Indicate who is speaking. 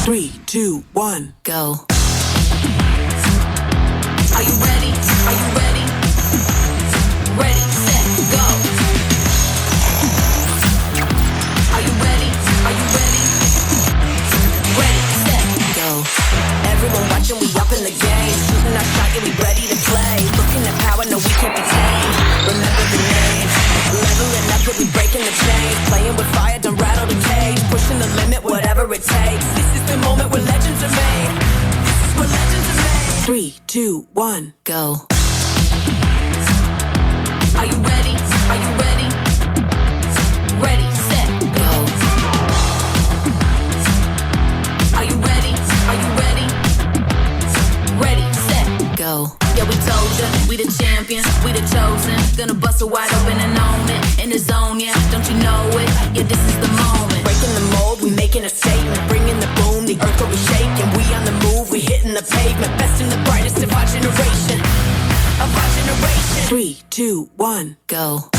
Speaker 1: 3, 2, 1,
Speaker 2: go.
Speaker 3: Are you ready? Are you ready? Ready, set, go. Are you ready? Are you ready? Ready, set,
Speaker 2: Go.
Speaker 3: Everyone watching, we up in the game. Shooting our shot, yeah, we ready to play. Looking at power, no, we can't be tamed. Remember the name. Leveling up, yeah, we breaking the chains. Playing with fire, don't rattle the cage. Pushing the limit, whatever it takes. This is the moment where legends are made. This is where legends are made.
Speaker 1: 3, 2, 1,
Speaker 2: Go.
Speaker 3: Are you ready? Are you ready? Ready, set,
Speaker 2: Go.
Speaker 3: Are you ready? Are you ready? Ready, set,
Speaker 2: Go.
Speaker 3: yeah, we told ya, we the champions, we the chosen. Gonna bust it wide open and own it. In the zone, yeah, don't you know it? Yeah, this is the moment. Breaking the mold, we making a statement. Bringing the boom, the earth will be shaking. We on the move, we hitting the pavement. Best and the brightest of our generation. Of our generation.
Speaker 1: 3, 2, 1,
Speaker 2: Go.